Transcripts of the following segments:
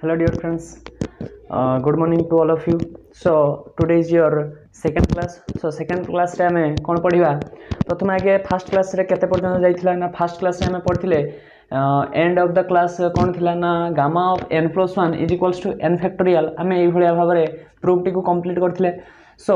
Hello dear friends, good morning to all of you. So today is your second class. So second class रे आमे कौन पढ़िबा प्रथम आगे first class रे केते पर्यंत जाइथिला ना फर्स्ट क्लास रे आमे पढ़थिले एंड ऑफ द क्लास कौन थिला ना gamma of n + 1 is equals to n factorial आमे एई भलिया भाबरे प्रूफ टी को कंप्लीट करथिले. सो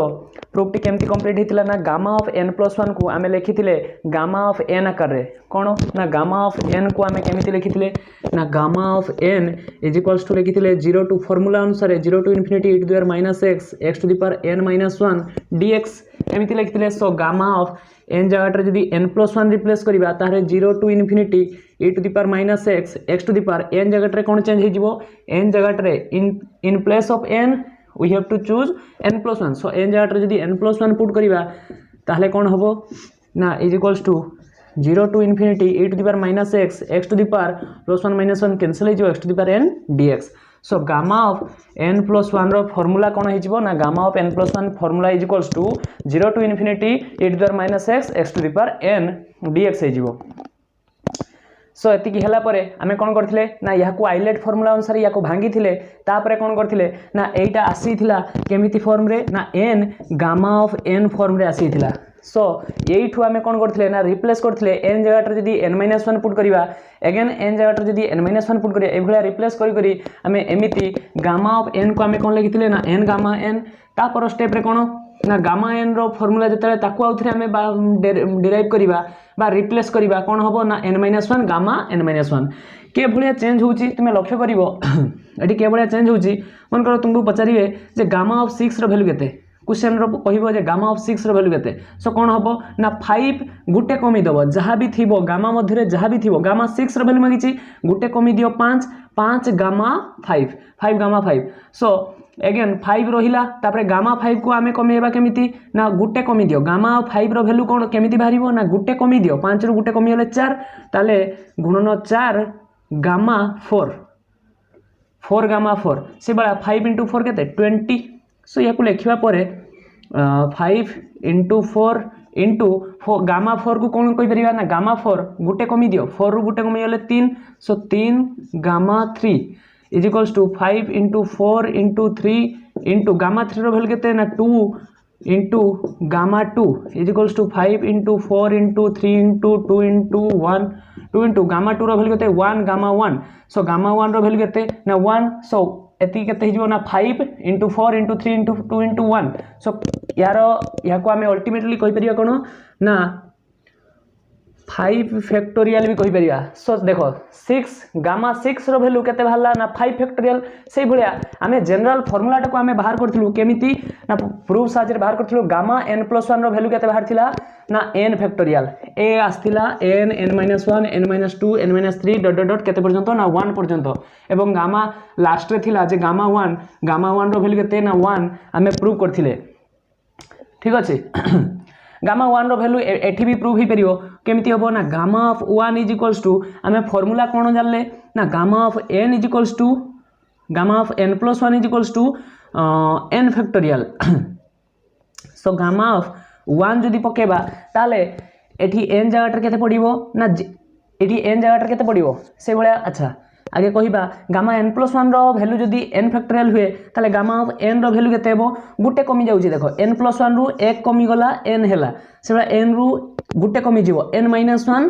प्रूफ टी केमती कंप्लीट हितिला ना गामा ऑफ n + 1 को आमे लिखिथिले गामा ऑफ n आकार रे कोन ना गामा ऑफ n को आमे केमती लिखिथिले ना gamma of n is equals to लिखिथिले 0 टू फार्मूला अनुसार 0 to infinity e to the power - x to the power n - 1 dx एमती लिखिथिले. सो गामा ऑफ n जगह रे जदी n + 1 रिप्लेस करिबा तारे 0 to infinity e to the power - x to the power n जगह रे कोन चेंज हे जिवो n जगह रे in place of n we have to choose n + 1. so n जगह रे जदी n + 1 पुट करिबा ताहले कोन हबो ना is equals to 0 to infinity e to the power - x to the power +1 - 1 cancel हो जो x to the power n dx. So gamma of n + 1 रो फार्मूला कोन हे जिवो ना gamma of n + 1 formula is equals to 0 to infinity e to the power - x to the power n dx हे जिवो. So एति हला परे आमे कोन करथिले ना याको आइलेट फार्मूला अनुसार याको भांगी थिले तापरे कोन करथिले ना एटा आसी थिला केमिति फॉर्म रे ना n gamma of n form रे आसी थिला. सो एइठु आमे कोन करथिले ना रिप्लेस करथिले n जगह रे जदी n - 1 पुट करिबा अगेन n जगह रे जदी n - 1 पुट करिया एभला रिप्लेस करी करी आमे एमिति गामा ऑफ n को आमे कोन लिखिथिले ना n गामा n तापर स्टेप रे कोन ना गामा n रो फार्मूला जतले ताकू आउथरे आमे डिराइव करिबा बा रिप्लेस करिबा कोन हबो ना n - 1 गामा n - 1 के भलिया चेंज होउची तुमे लक्ष्य करिवो एठी के भलिया चेंज होउची मन करो तुमको पचारिबे जे गामा ऑफ 6 रो वैल्यू केते क्वेश्चन रो कहिबो जे गामा ऑफ 6 रो वैल्यू केते. सो कोन हबो ना 5 गुटे कमी दबो जहा भी थिबो गामा मध्य रे जहा भी थिबो गामा 6 रो वैल्यू मागिची गुटे कमी दियो 5 5 गामा 5 5 गामा 5. सो अगेन 5 रहिला तापरे गामा 5 को आमे कमेबा केमिति ना गुटे कमी दियो गामा 5 रो वैल्यू कोन केमिति बाहरिबो ना गुटे कमी दियो 5 रो गुटे कमी होले 4 ताले गुणन 4 गामा 4 गामा 4 से बड़ा 5 * 4 केते 20. सो याकु लेखिबा परे 5 * 4 इंटू गामा 4 को कौन कहि परिबा ना गामा 4 गुटे कमी दियो 4 रु गुटे कमी होले 3. So 3 gamma 3 is equals to 5 * 4 * 3 into gamma 3 रो वैल्यू केते ना 2 into gamma 2 is equals to 5 * 4 * 3 * 2 * 1 2 into gamma 2 रो वैल्यू केते 1 गामा 1. सो गामा 1 रो वैल्यू केते ना 1. सो एति केते हिजो ना 5 * 4 * 3 * 2 * 1. सो याको आमे अल्टीमेटली कहि परिया कोन ना 5 फैक्टोरियल भी कहि परिया. सो देखो 6 गामा 6 रो वैल्यू केते भाला ना 5 फैक्टोरियल सेही भलिया आमे जनरल फार्मूला टाको आमे बाहर करथिलु केमिति ना प्रूफ साजरे बाहर करथिलु गामा n + 1 रो वैल्यू केते बाहर थिला ना n factorial a आस्थिला n n - 1 n - 2 n - 3 dot dot dot केते पर्यंत ना 1 पर्यंत एवं गामा लास्ट रे थिला जे गामा 1 रो वैल्यू केते ना 1 आमे प्रूफ करथिले. ठीक अछि गामा 1 रो वैल्यू एठी भी प्रूफ ही परियो केमिति होबो ना gamma of 1 is equals to आमे फार्मूला कोन जानले ना gamma of n is equals to gamma of n + 1 is equals to n factorial. So gamma of 1 जदी पकेबा ताले एठी n जगह रे केते पडिबो ना एठी n जगह रे केते पडिबो से भलिया. अच्छा आगे कहिबा गामा n + 1 रो वैल्यू जदी n फैक्टोरियल हुए ताले गामा ऑफ n रो वैल्यू केते हेबो गुटे कमी जाउची. देखो n + 1 रु 1 कमी गला n हैला से बड़ा n रु गुटे कमी जीवो n - 1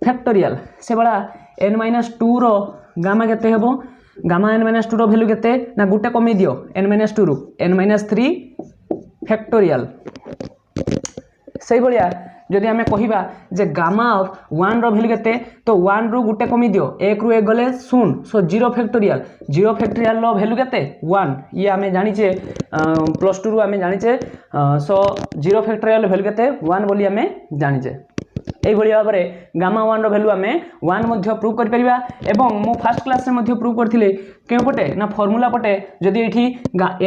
फैक्टोरियल से बड़ा n - 2 रो गामा केते हेबो गामा n - 2 रो वैल्यू केते ना गुटे कमी दियो n - 2 रु n - 3 फैक्टोरियल. सही भलिया जदि हमें कहिबा जे गामा ऑफ 1 रो वैल्यू केते तो 1 रु गुटे कमी दियो 1 रु 1 गले 0. सो 0 फैक्टोरियल रो वैल्यू केते 1 ये हमें जानि छे +2 रु हमें जानि छे. सो 0 फैक्टोरियल वैल्यू केते 1 बोली हमें जानि छे. एई भलिया भाबरे गामा 1 रो वैल्यू हमें 1 मध्ये प्रूव कर परिबा एवं मो फर्स्ट क्लास रे मध्ये प्रूव करथिले के पटे ना फार्मूला पटे जदी एठी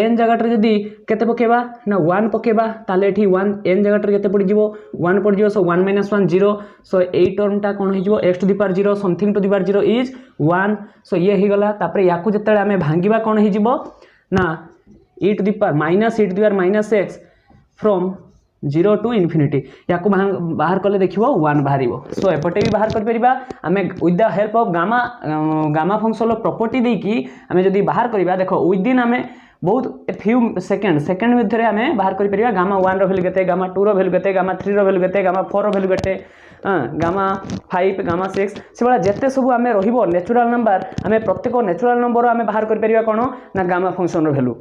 n जगह रे जदी केते पकेबा ना 1 पकेबा ताले एठी 1 n जगह रे केते पड़ी जिवो 1 पड़ी जिवो. सो 1 - 1 0. सो एई टर्म टा कोन हो जिवो x to the power 0 something to the power 0 is 1. So ये ही गला तापरे याकू जतले हमें भांगीबा कोन हो जिवो ना e to the power - e to the power - x from 0 to infinity या बाहर कले देखिबो 1 बाहरिबो। सो एपटे भी बाहर कर परिबा आमे with the help of gamma function property देकी आमे जदी बाहर करिबा देखो विद इन आमे बहुत फ्यू सेकंड भितर आमे बाहर कर परिबा गामा 1 रो वैल्यू केते, गामा 2 रो वैल्यू केते, गामा 3 रो वैल्यू केते, गामा 4 रो वैल्यू केते, गामा 5 गामा 6 से बड़ा जेते सब आमे रहिबो नेचुरल नंबर आमे प्रत्येक नेचुरल नंबर आमे बाहर कर परिबा कोन ना गामा फंक्शन रो वैल्यू।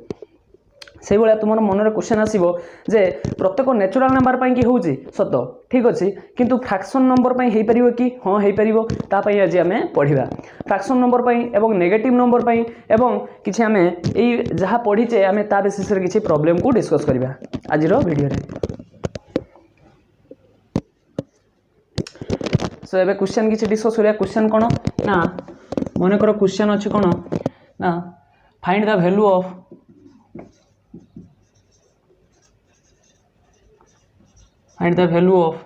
से भाया तुम मनरे क्वेश्चन आसो जे प्रत्येक नेचुरल नंबर पर कि हूँ सत ठीक अच्छे किंतु फ्रैक्शन नंबर पर हो पार कि हाँ हो पार आज आम पढ़ा फ्रैक्शन नंबर पर एवं नेगेटिव नंबर पर एवं किसी आम यही जहाँ पढ़ीचे आम ता बेसिस किसी प्रॉब्लम को डिस्कस करवा आज वीडियो रे। सो एबे क्वेश्चन किसी डिस्कस करिया। क्वेश्चन कौन ना मन कर क्वेश्चन अच्छे कौन ना find the value of find the value of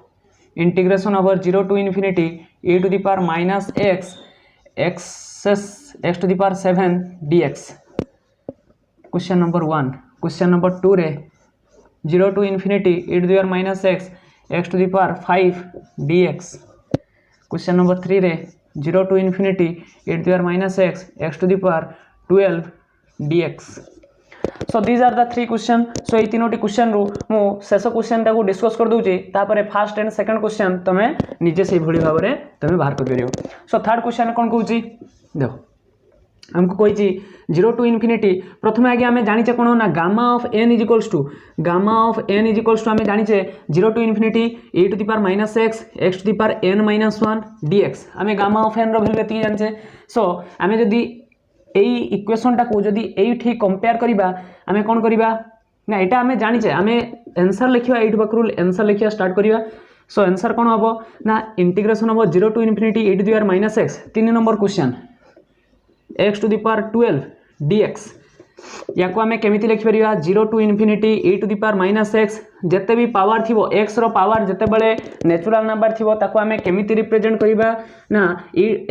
integration over 0 to infinity e to the power minus x to the power 7 dx। question number 1। question number 2 रे 0 to infinity e to the power minus x to the power 5 dx। question number 3 रे 0 to infinity e to the power minus x to the power 12 dx। So these are the 3 question. So ये तीनोटी question रू मु शेष question टाको discuss कर दूची तापरे first and second question तमे निजे से भली भाव में तमे बाहर कर परियो। सो थर्ड क्वेश्चन कोन कहूची देखो हमको कहिची 0 टू इनफिनिटी प्रथमे आगे आमे जानिचे कोन ना gamma of n is equals to आमे जानिचे 0 to infinity e to the power minus x to the power n minus 1 dx आमे गामा ऑफ n रो वैल्यू एति जानिचे। सो आमे जदी एई इक्वेशन टाको जदी एई ठीक कंपेयर करिबा आमे कोन करिबा ना एटा आमे जानिचे आमे आंसर लिखिबा एइट बकरू आंसर लिखिया स्टार्ट करिबा। सो आंसर कोन हबो ना integration of 0 to infinity e to the power minus x 3 number question x to the power 12 dx याको आमे केमिति लिखि परिबा 0 to infinity e to the power minus x जते भी पावर थिबो x रो पावर जते बेले नेचुरल नंबर थिबो ताको आमे केमिति रिप्रेजेंट करिबा ना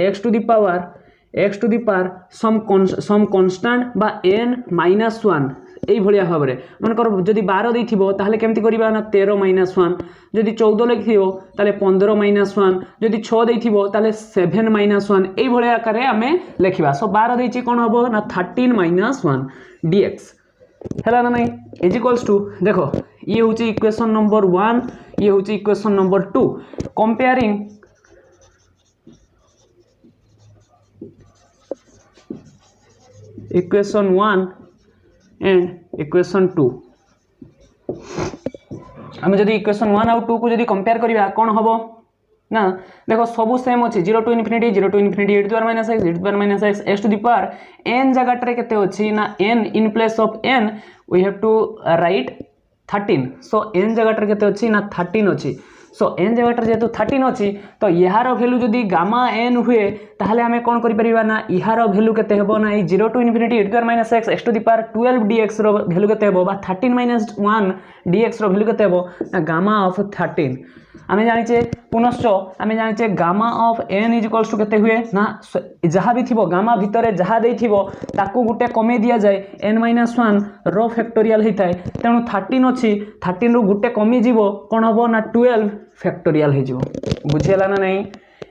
x to the power some constant बा n माइनस 1 এই ভলিয়া ভাবে মনকর যদি 12 দেইথিবো তাহলে কেমতি করিবা না 13 মাইনাস 1 যদি 14 লিখিবো তাহলে 15 মাইনাস 1 যদি 6 দেইথিবো তাহলে 7 মাইনাস 1 এই ভলিয়া আকারে আমি লিখিবা। সো 12 দেইছি কোন হবো না 13 মাইনাস 1 dx হেলা না নাই ইজ ইকুয়ালস টু দেখো ये होची इक्वेशन नंबर 1 ये होची equation number 2 comparing equation 1 and equation 2 आम जब इक्वेशन 1 आउ 2 को जब कंपेयर करिया कौन हम ना देखो सब सेम अच्छे 0 to infinity e to the power minus x e to the power minus x to the power n जगह केते अच्छी ना n in place of n we have to write 13। So n जगह केते अच्छी ना 13 अच्छी। सो n जगह जेहेतु 13 अच्छी तो यार वैल्यू जदि गामा n हुए ताहले आमे कोन करि परिबा ना यार वैल्यू केते हेबो ना 0 to infinity e to the power minus x to the power 12 dx रो वैल्यू केते हेबो बा 13 माइनस 1 dx रो वैल्यू केते हेबो ना गामा ऑफ 13 आमे जानिचे पुनश्च आमे जानिचे gamma of n is equals to केते हुए ना जहाँ भी थिबो गामा भितरे जहाँ देई थिबो ताकू गुटे कमे दिया जाए n माइनस 1 रो फैक्टोरियल हेताय तेणु 13 अच्छी 13 रो गुटे कमी जीवो कोन हबो ना 12 फैक्टोरियल हे जीवो बुझियला ना नहीं।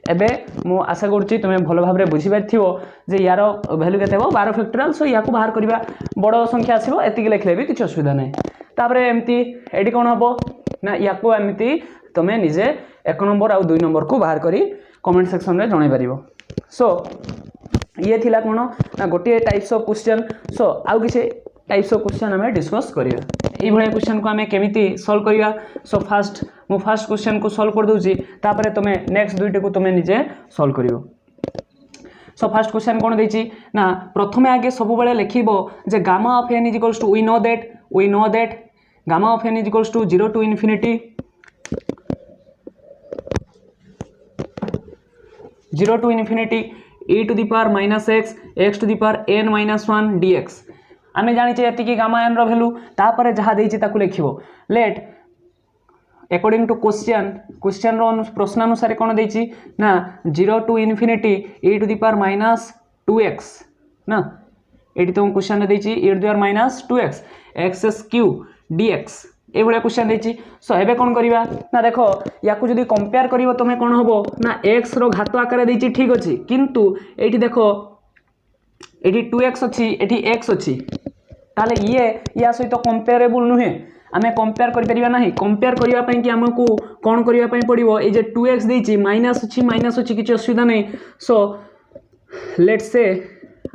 एबे मु आशा करूची तुमे भलो भाबरे बुझि पारथिबो जे यार वैल्यू केते हेबो 12 फैक्टोरियल। सो याकू बाहर करबा बड़ संख्या आसीबो एतिकी लेखले भी किछ असुविधा नै। तापरे एम्ति एडी कोन हबो ना याकू एम्ति तुमे निजे 1 नंबर आ 2 नंबर को बाहर करी कमेंट सेक्शन रे जणाई परिबो। सो ये थिला कोन ना गोटे टाइप्स ऑफ क्वेश्चन। सो आउ किसे टाइप्स ऑफ क्वेश्चन हमें डिस्कस करिया एई भले क्वेश्चन को हमें केमिति सॉल्व करिया। सो फर्स्ट क्वेश्चन को सॉल्व कर दोची तापरे तुमे नेक्स्ट दुईटे को तुमे निजे सॉल्व करियो। सो फर्स्ट क्वेश्चन कोन देची ना प्रथमे आगे सब बेले लिखिबो जे gamma of n is equals to we know that gamma of n is equals to 0 to infinity 0 to infinity e to the power minus x to the power n minus 1 dx आमे जानिचे एतिकी gamma n रो value तापरे जहा देइछि ताकू लिखिबो। Let according to question रो प्रश्न अनुसार कोन देइछि ना 0 to infinity e to the power minus 2x ना एटी तो क्वेश्चन रे देइछि e to the power minus 2x x3 dx ये भाया क्वेश्चन देछि। सो एबे कोन करिवा ना देखो या को जदी कंपेयर करिवो तमे कोन हबो ना x रो घात आकार देछि ठीक अछि किंतु एठी देखो एठी 2x अछि एठी x अछि ताले ये या सहित कंपेरेबल नुहे आमे कंपेयर करि परिबा नाही। कंपेयर करिवा पई कि हमकु कोन करिवा पई पड़िवो ए जे 2x देछि माइनस अछि किछि असुविधा नै। सो लेट्स से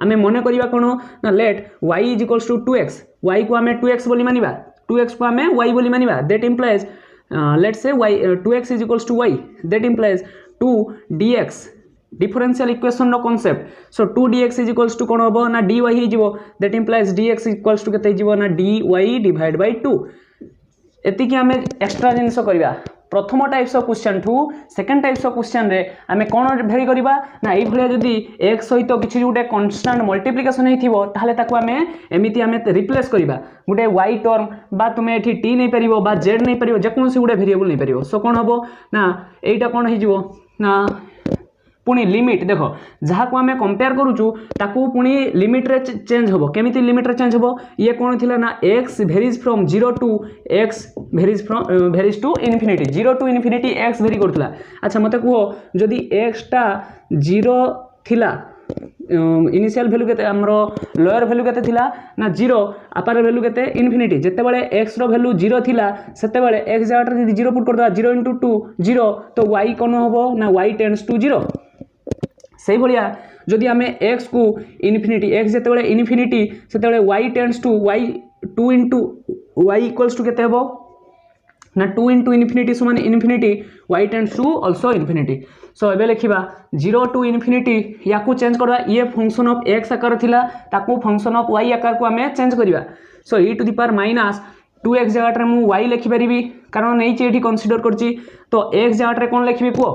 आमे मने करिवा कोन ना let y equals to 2x y को आमे 2x बोली मानिबा 2x को आमे y बोली मानिबा that implies let's say y 2x is equals to y that implies 2 dx differential equation रो concept. So 2 dx is equals to कोन होबो ना dy ही जिवो that implies dx equals to केते जिवो ना dy डिवाइड बाय 2। एति कि हमें एक्स्ट्रा जिनिस करबा प्रथम types of question to second types of question रे हमें कोन भेरी करबा ना एई भलिया जदी x सहित किछि गुटे कांस्टेंट मल्टीप्लिकेशन हेथिबो ताहले ताको हमें एमिति हमें रिप्लेस करबा गुटे y टर्म बा तुमे एठी t नै परिबो बा z नै परिबो जे कोनसी गुटे वेरिएबल नै परिबो। सो कोन हबो ना एटा कोन हि जिवो ना पुनी लिमिट देखो जहा को हमें कंपेयर करूचु ताकू पुनी लिमिट रे चेंज होबो केमिति लिमिट रे चेंज होबो ये कोन थिला ना x varies from 0 to x varies to infinity 0 to infinity x vary करथला। अच्छा मते को जदी x टा 0 थिला इनिशियल वैल्यू केते हमरो लोअर वैल्यू केते थिला ना 0 अपर वैल्यू केते इन्फिनिटी जेते बेले x रो वैल्यू 0 थिला सेते बेले x जाटा जदी 0 पुट करदा 0 * 2 0 तो y कोन होबो ना y टेंड्स टू 0। से भलिया जदि आमे x को इन्फिनिटी x जेते बेले इन्फिनिटी सेते बेले y tends to y 2 * y equals to केते हेबो ना 2 * इन्फिनिटी समान infinity y tends to also infinity. So एबे लिखिबा 0 टू इन्फिनिटी या को चेंज करबा ये फंक्शन ऑफ x आकार थिला ताको फंक्शन ऑफ y आकार को हमें चेंज करबा। So e to the power minus 2x जगह रे मु y लिखि परिबी कारण नै छि एठी कंसीडर करछि तो x जगह रे कोन लिखिबी को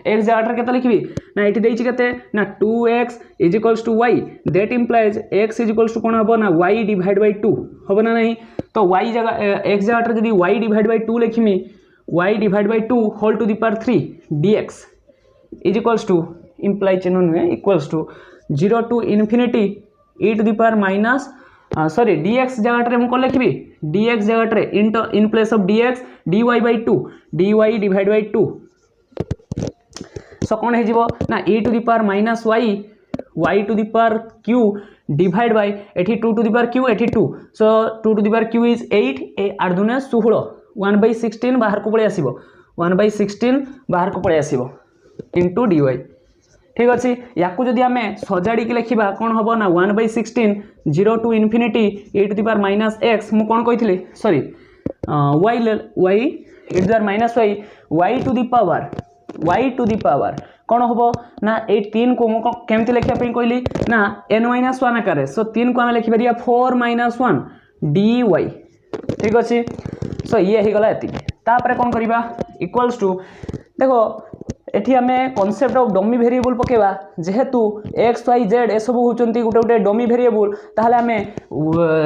x जगह रे केते लिखिबी ना एठी देछि केते ना 2x = y that implies x = कोन हबो ना y डिवाइड बाय 2 हबो ना नहीं। तो y जगह x जगह रे जदी y डिवाइड बाय 2 लिखिमी y divide by 2 whole to the power 3 dx = imply चिन्ह नुहे equals to 0 to infinity e to the power minus sorry dx जगह रे मु को लिखिबी dx जगह रे in place of dx dy by 2 dy divide by 2। So कोन हे जिवो ना e to the power minus y to the power q divide bye एठी 2 टू द पावर q एठी 2 so 2 to the power q is 8 ए 8 दुने 16 1/16 बाहर को पळे आसीबो 1/16 बाहर को पळे आसीबो इनटू dy ठीक अछि। याकू जदि हमें सजाडी के लिखिबा कोन हबो ना 1/16 0 to infinity e to the power minus x मु कोन कहिथिले sorry y e to the minus y to the power कोन हबो ना ए 3 को मु केमति लिखिया पई कहली ना n-1 आकार सो 3 को हम लिखि परिया 4 - 1 dy ठीक अछि। सो ये ही गला एति तापरे कोन करिबा इक्वल्स टू देखो एठी हमें कांसेप्ट ऑफ डमी वेरिएबल पकेबा जेहेतु x y z ए सब होचंती गुटे गुटे डमी वेरिएबल ताहले हमें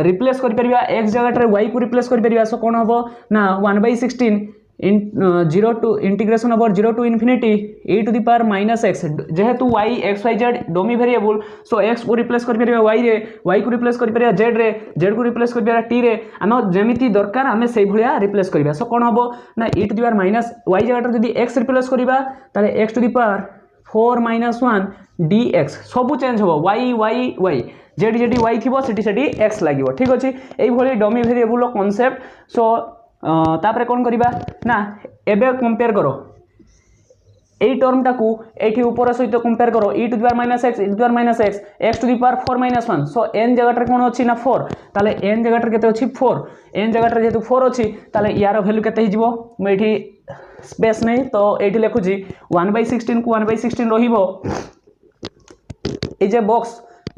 रिप्लेस करि परिबा x जगह रे y को रिप्लेस करि परिबा सो कोन हबो ना 1/16 0 to integration over 0 to infinity e to the power minus x जेहेतु y x y z dummy variable so x को रिप्लेस करि परिबा y रे y को रिप्लेस करि परिबा z रे z को रिप्लेस करि परिबा t रे हम जेमिति दरकार हमें सेही भलिया रिप्लेस करिबा। सो कोन हबो ना e to the power minus y जगह रे जदी x रिप्लेस करिबा ताले x to the power 4 - 1 dx सब चेंज होबो y जेडी y थिबो सेठी x लागिवो ठीक अछि। एई भली डमी वेरिएबल रो कांसेप्ट। सो तापरे कोन करिबा ना एबे कंपेयर करो एई टर्म टाकू एठी ऊपर सहित कंपेयर करो e to the power minus x e to the power minus x x to the power 4 - 1 so n जगह रे कोन अछि ना 4 ताले n जगह रे केते अछि 4 n जगह रे जेतु 4 अछि ताले यार वैल्यू केते हिजबो म एठी स्पेस नै तो एठी लिखुची 1/16 को 1/16 रहिबो ए जे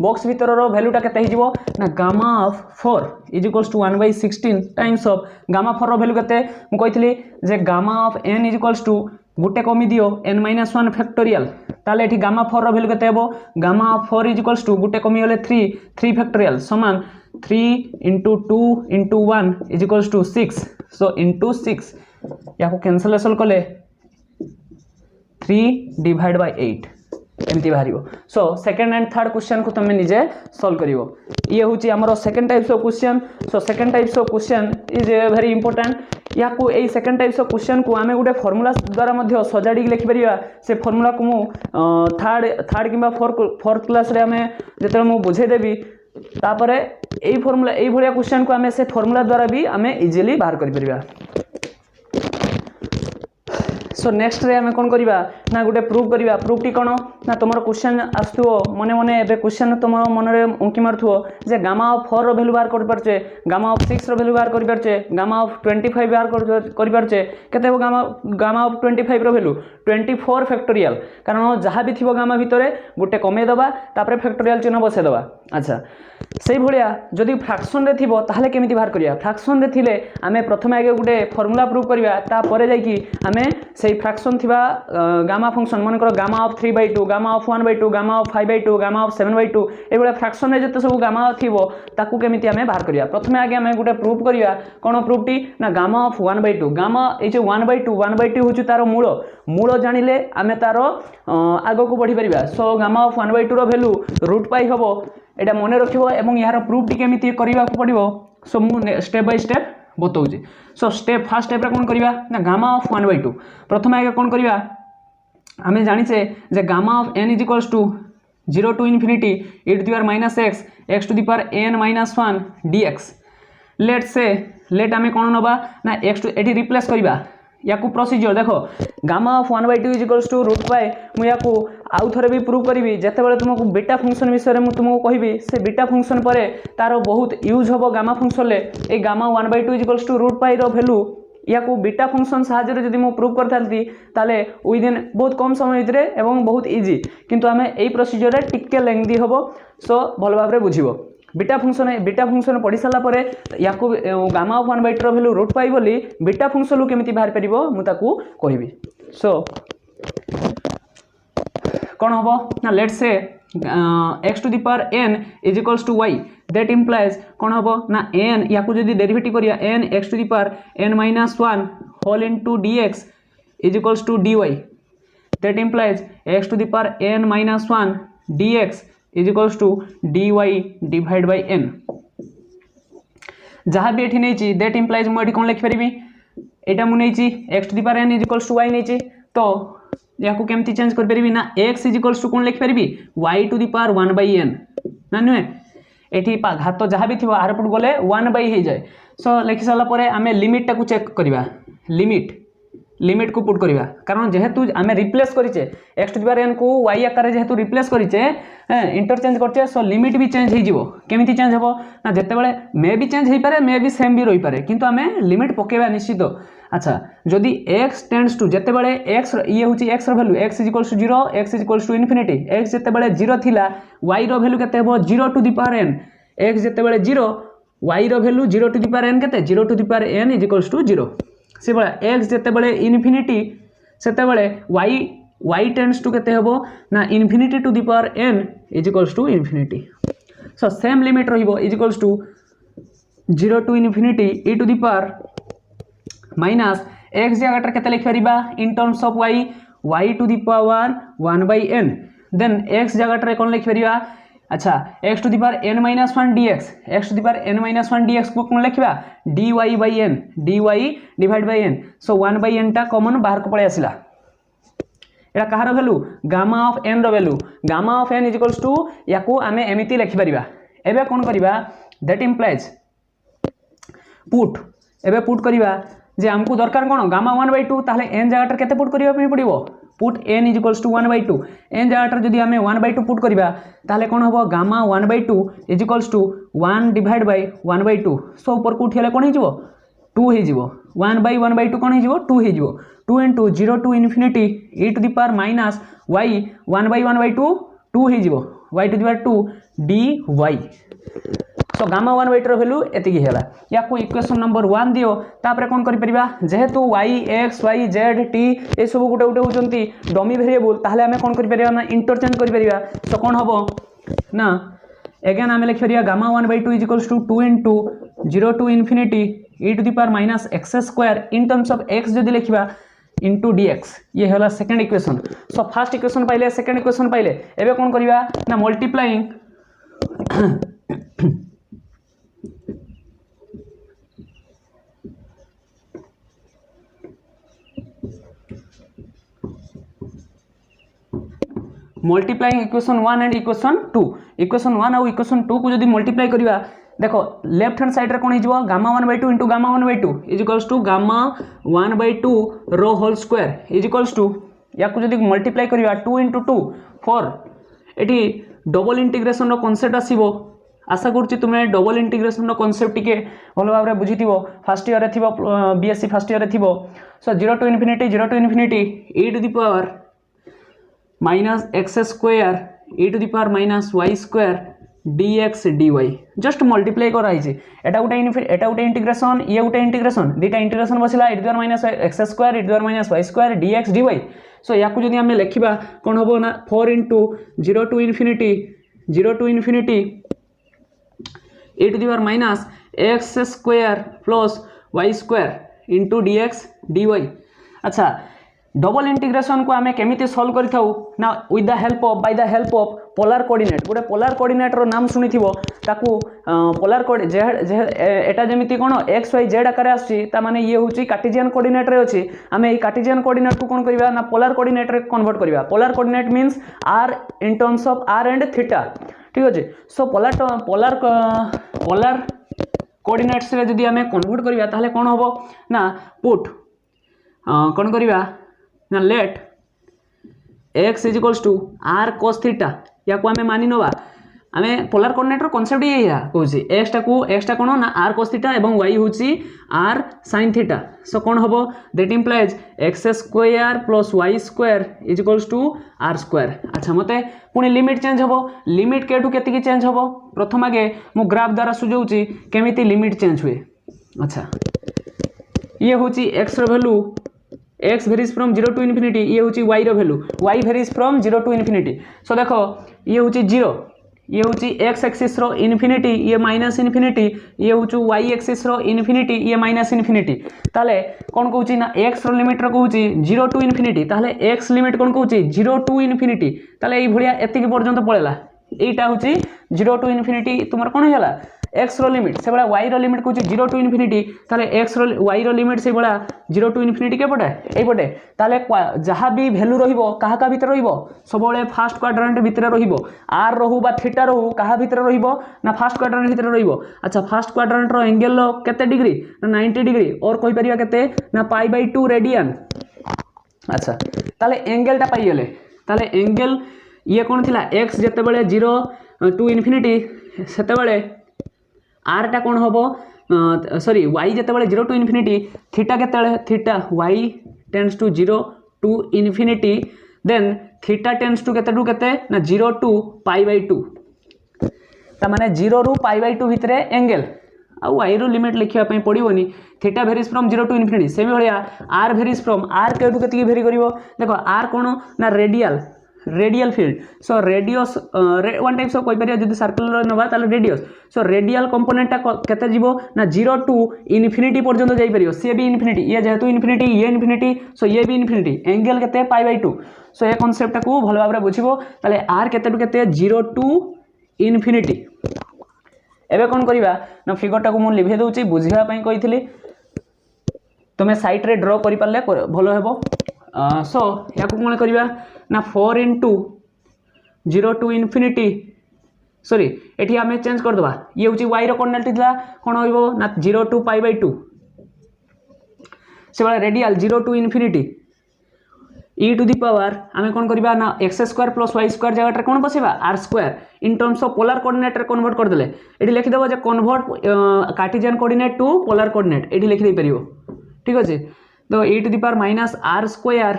बॉक्स भीतर रो वैल्यूटा केते हिजबो ना gamma of 4 = 1/16 times of gamma 4 रो वैल्यू केते म कहितली जे गामा ऑफ n = गुटे कमी दियो n-1 फैक्टोरियल ताले एठी गामा 4 रो वैल्यू केते हेबो गामा ऑफ 4 = गुटे कमी होले 3 फैक्टोरियल समान 3 * 2 * 1 = 6 सो इनटू 6 याको कैंसलेशन कले 3 डिवाइड बाय 8 एमती बाहरिबो। So second and third question को तमे निजे सॉल्व करिवो ये होची हमरो second types of question. So second types of question is very important या को ए सेकंड टाइप्स ऑफ क्वेश्चन को आमे गोटे फार्मूला द्वारा मध्ये सजाड़ी लिखि परिया से फार्मूला को मु थर्ड किंबा फोर्थ क्लास रे आमे जेते मु बुझे देबी तापरे ए फार्मूला ए भलिया क्वेश्चन को आमे से फार्मूला द्वारा भी आमे इजीली बाहर करि परिबा। सो नेक्स्ट रे हमें कौन करिबा ना गोटे प्रूफ करिबा। प्रूफ टी कोन ना तुमर क्वेश्चन आस्तुओ मने मने एबे क्वेश्चन तुम मन रे उंकी मारथुओ जे गामा ऑफ 4 रो वैल्यू बाहर कर परचे, गामा ऑफ 6 रो वैल्यू बाहर कर परचे, गामा ऑफ 25 बाहर कर परचे। केते हो गामा ऑफ 25 रो वैल्यू 24 फैक्टोरियल, कारण जहाँ भी थिबो गामा भितरे गोटे कमे दबा तापर फैक्टोरियल चिन्ह बसे दबा। अच्छा से भलिया जदि फ्रैक्शन रे थिबो ताहले केमिति बाहर करिया। फ्रैक्शन रे थिले आमे प्रथमे आगे गोटे फार्मूला प्रूफ करिया तापर जाई कि आमे से फ्रैक्शन थिबा गामा फंक्शन मन कर gamma of 3/2, gamma of 1/2, gamma of 5/2, gamma of 7/2 ए भलिया फ्रैक्शन रे जते सब गामा थिबो ताकू केमिति आमे बाहर करिया। प्रथमे आगे आमे गोटे प्रूफ करिया कोन प्रूफ टी ना गामा ऑफ 1/2, गामा ए जे 1/2 होची तारो मूल जानिले आमे तारो आगो को बढ़ी परिबा। सो गामा ऑफ 1/2 रो वैल्यू √π हबो एटा मने रखिबो एवं यार प्रूफ टी केमिति करिबा को पड़िबो। सो मु स्टेप बाय स्टेप बतौजी। सो फर्स्ट स्टेप रे कोन करिबा ना गामा ऑफ 1/2 प्रथम आगे कोन करिबा आमे जानिछे जे gamma of n is equals to 0 to infinity e to the power minus x to the power n minus 1 dx। Let आमे कोन नबा ना x टू एठी रिप्लेस करिबा याकू प्रोसीजर देखो gamma of 1/2 is equals to √π मु याकू आउ थरे भी प्रूव करी जेते बेले तुमको बीटा फंक्शन विषय में तुमको कहबी से बीटा फंक्शन परे तार बहुत यूज होबो गामा फंक्शन ले ए गामा 1/2 इज इक्वल्स टू √π रो वैल्यू याकू बीटा फंक्शन सहायता जदि मु प्रूव करथांती ताले विदिन बहुत कम समय भितरे एवं बहुत इजी किंतु आमे एई प्रोसीजर रे टिके लेंथी होबो। सो भल भाबरे बुझिबो बीटा फंक्शन पढ़ी सारा पर याकू गामा ऑफ 1/2 रो वैल्यू √π बोली बीटा फंक्शन लु केमिति बाहर परिबो मु ताकू कहबी। सो कौन हम ना let's say x to the power n is equals to y that implies कौन हम ना n याकू जदि डेरिवेटिव करिया n x to the power n minus 1 whole into dx is equals to dy that implies x to the power n minus 1 dx is equals to dy divide by n। जहाँ भी एठी नेची that implies मु एठी कोन लिखि परिबी एटा मु नेची x to the power n is equals to y नेची तो याकू केमती चेंज कर परिबी ना x इज इक्वल्स टू कोन लिखि परिबी y to the power 1/n ना नुए एठी घात जहाँ भी थिबो आर पट गले 1/, हे जाय। सो लिखि साला परे आमे लिमिट टाकू चेक करिबा लिमिट को पुट करिबा कारण जेहेतु आमे रिप्लेस करिचे x to the power n को y आकार जेहेतु रिप्लेस करिचे इंटरचेंज करचे। सो लिमिट भी चेंज हे जिवो केमिति चेंज हबो ना जेते बेले मे भी चेंज हे पारे मे भी सेम भी रही पारे किंतु आमे लिमिट पकेबा निश्चित। अच्छा जदि x टेंड्स टू जेते बेले x ये होची x रो value x is equals to 0 x is equals to infinity x जेते बेले 0 थिला y रो वैल्यू केते हबो 0 to the power n x जेते बेले 0 y रो value 0 to the power n केते 0 to the power n is equals to 0 से बड़ा x जेते बेले इन्फिनिटी सेते बेले y टेंड्स टू केते हबो ना infinity to the power n is equals to infinity. So same limit रहिबो is equals to 0 to infinity e to the power minus x जगह केते लिख परिबा in terms of y to the power 1/n then x जगह रे कोन लिख परिबा अच्छा x to the power n minus 1 dx x to the power n minus 1 dx को कोन लिखबा dy by n dy divide by n। So 1/n टा कॉमन बाहर को पळे आसिला एटा कहार वैल्यू गामा ऑफ n रो value gamma of n is equals to याकू आमे एमिति लिखि परिबा। एबे कोन करिबा दैट इम्प्लाइज पुट एबे पुट करिबा जे हमको दरकार कोन गामा 1/2 ताहले n जगह केते पुट करिबा पे पड़िबो put n is equals to 1/2 n जगह जदि आमे 1/2 पुट करिबा ताहले कोन हबो gamma 1/2 is equals to 1 divide by 1/2 so ऊपर को उठिले कोन हे जिवो 2 हे जिवो 1/1/2 कोन हे जिवो 2 हे जिवो 2 into 0 to infinity e to the power minus y 1/1/2 2 हे जिवो y to the power 2 dy। So gamma 1/2 रो वैल्यू एति हेला याकू इक्वेशन नंबर 1 दियो तापरे कोन करि परिबा जेहेतु y x y z t ए सब गुटे गुटे होचंती डमी वेरिएबल ताहले हमें कोन करि परिबा ना इंटरचेंज करि परिबा। सो कोन हबो ना अगेन हमें लिख परिबा गामा 1/2 is equals to 2 into 0 to infinity e to the power minus x square in terms of x जदि लिखिबा into dx ये होला second equation. So first equation पाइले सेकंड इक्वेशन पाइले एबे कोन करिबा ना multiplying multiplying equation 1 and equation 2 equation 1 आउ इक्वेशन 2 को जदि मल्टीप्लाई करिवा देखो लेफ्ट हैंड साइड रे कोन हिजबो gamma 1/2 into gamma 1/2 is equals to gamma 1/2 row whole square is equals to या को जदि मल्टीप्लाई करिवा 2 इनटू 2 4 एटी डबल इंटीग्रेशन रो कांसेप्ट आसीबो आशा करूँ तुम्हें डबल इंटीग्रेशन रो कांसेप्ट टिके भल भाव बुझीथिबो फर्स्ट ईयर रे थिबो बीएससी फर्स्ट ईयर रे थिबो so 0 to infinity e to the power minus x square e to the power minus y square dx dy just multiply कराई एटा गोटे इंटीग्रेशन ये गोटे इंटीग्रेशन दुटा इंटीग्रेशन बसला e to the power minus x square e to the power minus y square dx dy so या जदि आम लिखा कौन हम ना 4 into 0 to infinity e to the power minus x square plus y square into dx dy अच्छा double integration को आम केमिति सॉल्व करि थाउ ना with the help of by the help of polar coordinate गोटे पोलर कोऑर्डिनेट रो नाम सुनिथिबो ताकू पोलर एटा जेमिति कोन एक्स वाई जेड आकार आसी ता माने ये होची कार्टेशियन कोऑर्डिनेट रे अछि आम ए कार्टेशियन कोऑर्डिनेट को कोन करबा ना पोलर कोऑर्डिनेट रे कन्वर्ट करबा polar coordinate means r in terms of r and theta ठीक अछि सो पोलर कोऑर्डिनेट्स रे जदि आम कन्वर्ट करबा ताले कोन होबो ना पुट कोन करबा ना let x is equals to r cos theta या को आमे मानि नबा आमे पोलर कोऑर्डिनेट रो कांसेप्ट ये या कहूची x टा कोन ना r cos थीटा एवं y होची r sin थीटा सो कोन हबो that implies x square plus y square is equals to r square अच्छा मते पुनी लिमिट चेंज हबो लिमिट केटू केति की चेंज हबो प्रथम आगे मु ग्राफ द्वारा सुझौची केमिति लिमिट चेंज हुए अच्छा ये होची x रो value x varies from 0 to infinity ये होची y रो value y varies from 0 to infinity so देखो ये होची 0 ये होची x एक्सिस रो इन्फिनिटी ये माइनस इन्फिनिटी ये होची y एक्सिस रो इन्फिनिटी ये माइनस इन्फिनिटी ताले कोन कहूची ना x रो लिमिट रो कहूची 0 टू इन्फिनिटी ताले x लिमिट कोन कहूची 0 टू इन्फिनिटी ताले ए भलिया एतिक पर्यंत पळेला एटा होची 0 टू इन्फिनिटी तुमर कोन होला x रो लिमिट से बड़ा y रो लिमिट कहूची 0 टू इन्फिनिटी ताले x रो y रो लिमिट से बड़ा 0 टू इन्फिनिटी के पटे ए पटे ताले जहा भी वैल्यू रहिबो काहा का भीतर रहिबो सबले फर्स्ट क्वाड्रेंट भीतर रहिबो r रहू बा थीटा रहू काहा भीतर रहिबो ना फर्स्ट क्वाड्रेंट भीतर रहिबो अच्छा फर्स्ट क्वाड्रेंट रो एंगल रो केते डिग्री ना 90 डिग्री और कहि परिया केते ना π/2 रेडियन अच्छा ताले एंगल टा पाई गेले ताले एंगल ये कोन थिला x जते बेले 0 टू इन्फिनिटी सेते बेले आर टा कौन हम सॉरी y जिते बड़े 0 टू इन्फिनिटी थीटा के theta y tends to 0 to infinity then theta tends to केते ना 0 टू π/2 ता माने 0 रु π/2 भितरे एंगल आ y रो लिमिट लिखिया पई पड़िबोनी theta varies from 0 to infinity same भलिया r वेरीज फ्रॉम r केटू केति वेरी करिवो देखो r कोन ना radial field so radius one types of कोइ परिया जदि सर्कुलर नबा ताले रेडियस सो रेडियल कंपोनेंट ता केते जीवो ना 0 टू इन्फिनिटी पर्यंत जाई परियो सी बी इन्फिनिटी ये जेतु इन्फिनिटी ये इन्फिनिटी सो ये भी इन्फिनिटी एंगल केते π/2 सो ये कांसेप्ट को भलो भाबरे बुझिबो ताले r केते टू केते 0 टू इन्फिनिटी एबे कोन करिवा ना फिगर टा को मु लिभे दउची बुझिबा पई कहितली तमे साइट रे ड्रा करि पाले भलो हेबो सो या को कोन करिवा ना 4 इंटू 0 टू इन्फिनिटी सॉरी एठी आमे चेंज कर दबा ये होची y रो कोऑर्डिनेट दिला कोन होइबो ना 0 टू π/2 से वाला radial 0 to infinity e to the power आमे कोन करबा ना x square plus y square जगह रे कोन बसेबा r square in terms of polar coordinate रे कन्वर्ट कर देले एठी लिखि देबो जे convert Cartesian coordinate to polar coordinate एठी लिखि दे परियो ठीक अछि तो e to the power minus r square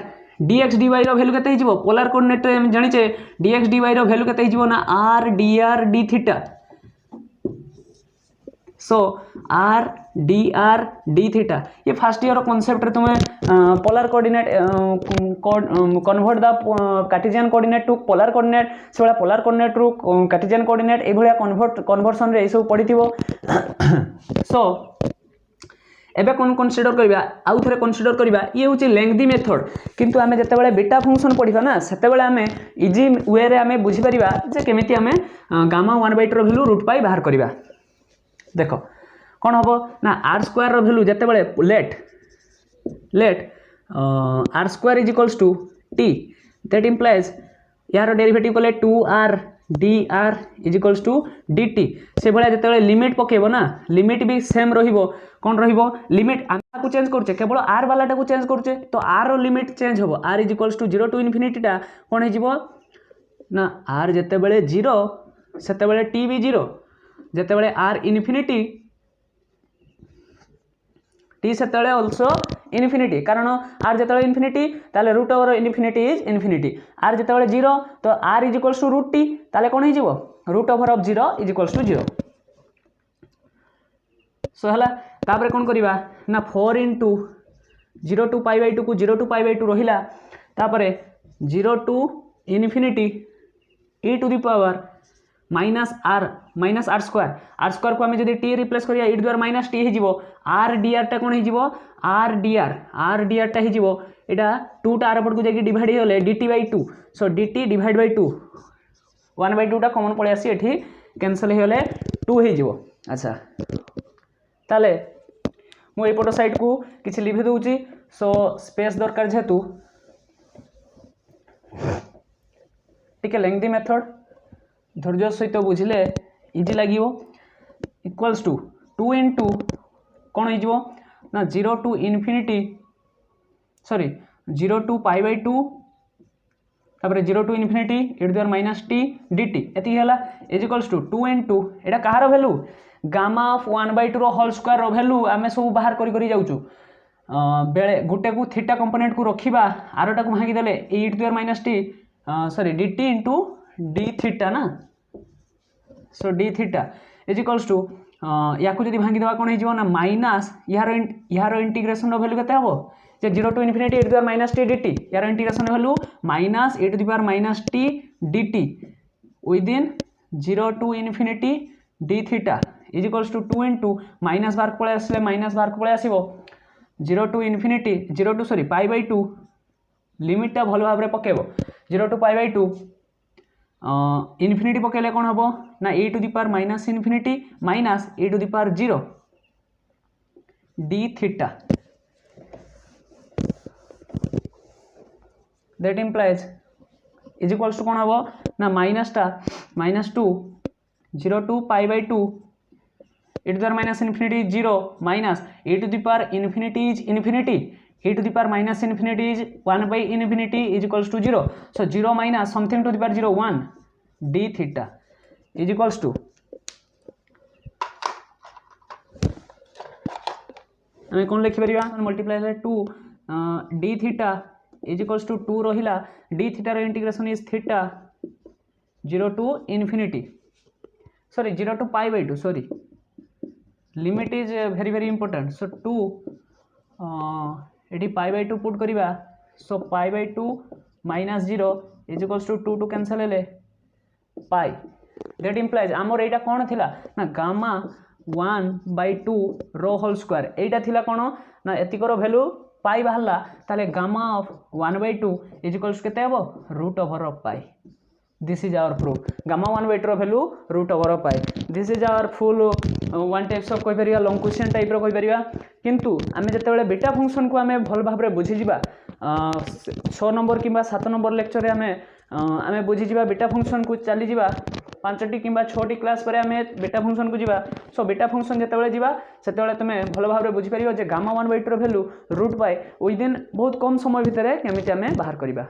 dx dy रो वैल्यू केते हिजबो पोलर कोऑर्डिनेट रे हम जानि छे dx dy रो वैल्यू केते हिजबो ना r dr d theta so r dr d theta ये फर्स्ट ईयर कांसेप्ट रे तुमे polar coordinate convert the Cartesian coordinate to polar coordinate से वाला polar coordinate to Cartesian coordinate ए भलिया कन्वर्सन रे ए सब पडिथिबो सो एबे कोन कंसीडर करबा आउ थरे कंसीडर करबा ये होची लेंथी मेथड किंतु आमे जते बेले बीटा फंक्शन पढिबा ना सेते बेले आमे इजी वे रे आमे बुझी परिबा जे केमिति आमे गामा 1/2 रो वैल्यू रूट पाई बाहर करबा देखो कोन हबो ना r स्क्वायर रो वैल्यू जते बेले let r square is equals to t that implies यार डेरिवेटिव कले 2r dr is equals to dt से भाया जिते लिमिट पकेब ना लिमिट भी सेम रहिबो कौन रहिबो लिमिट आम चेंज करछे केवल r वालाटा को चेंज करछे तो r रो लिमिट चेंज होबो r is equals to 0 to infinity टा कौन हेजिबो ना r जेते बेले 0 सेते बेले t भी 0 जेते बेले r इनफिनिटी t सेते बेले आल्सो इनफिनिटी कारण r जेते बेले इनफिनिटी ताले root over infinity is infinity r जेते बेले 0 तो r is equals to root t ताले कौन हेजिबो root over of 0 is equals to 0 so हला तापर कौन करिबा ना 4 इंटू 0 टू पाई बाई 2 को 0 टू पाई बाई 2 रहिला तापर 0 to infinity e to the power minus r square को आम जब टी रिप्लेस करिया e to the power minus t हो आर डी आर टा कौन हो आर डी आर टा हो यहाँ 2 टा आर पट को जाकि डिवाइड होले dt by 2 so dt divide by 2 1 by 2 टा कॉमन पड़े आसी एठी कैंसिल होले 2 हो अच्छा ताले मु एपट साइड को किसी लिखि दूची सो स्पेस दरकार जेहेतु टिके लेंथी मेथड धैर्य सहित बुझिले इजी लागिवो इक्वल्स टू 2 इंटू कौन हो ना 0 to infinity sorry 0 to pi by 2 तापर 0 to infinity e to the power minus t dt एति हला इज इक्वल्स टू 2 इंटू एटा कहार value gamma of 1/2 row whole square root value आमे सब बाहर करी करी जाउचु बेले गुटे को थीटा कंपोनेंट को रखिबा आरोटा को भांगी देले e to the power minus t sorry dt into d theta ना so d theta is equals to या को जदी भांगी देबा कोन हिजबो ना माइनस यार इंटीग्रेशन रो वैल्यू केते हबो जे 0 to infinity e to the power minus t dt यार integration value minus e to the power minus t dt within 0 to infinity d theta is equals to 2 into minus बार पळे आसले minus बार पळे आसीबो 0 to infinity 0 to sorry pi by 2 limit टा भलो भाबरे पकेबो 0 टू पाई बाई 2 इनफिनिटी पकेले कौन हम ना e to the power minus infinity minus e to the power 0 d theta that implies is equals to कौन हम ना minus 2 0 to pi by 2 e to the power minus infinity 0 minus e to the power infinity is infinity e to the power minus infinity is 1 by infinity is equals to 0 so 0 minus something to the power 0 1 d theta is equals to हमें कौन लिखि परिबा multiply by 2 d theta is equals to 2 रहिला d theta रो integration is theta 0 to infinity sorry 0 to pi by 2 sorry limit is very very important so 2 एटी pi by 2 put करिबा so pi by 2 minus 0 is equals to 2 cancel हेले pi that implies आमर एटा कौन थिला ना gamma 1 by 2 रो whole square एटा थिला कौन ना एतिकर वैल्यू पाई बाहरला ताले gamma of 1 by 2 is equals केते हबो root over of pi this is our proof gamma 1 by 2 रो value root over of pi this is our full one types of कहि परिया लॉन्ग क्वेश्चन टाइप रो कहि परिया किंतु आमे जते बेले बीटा फंक्शन को आमे भल भाबरे बुझी जिबा 6 नंबर किबा 7 नंबर लेक्चर रे आमे बुझी जिबा बीटा फंक्शन को चली जिबा 5टी किबा 6टी क्लास पर आमे बीटा फंक्शन को जिबा सो बीटा फंक्शन जते बेले जिबा सेते बेले तमे भल भाबरे बुझी परियो जे गामा 1 बाई 2 रो वैल्यू रूट पाई विदिन बहुत कम समय भितरे केमिति आमे बाहर करिबा।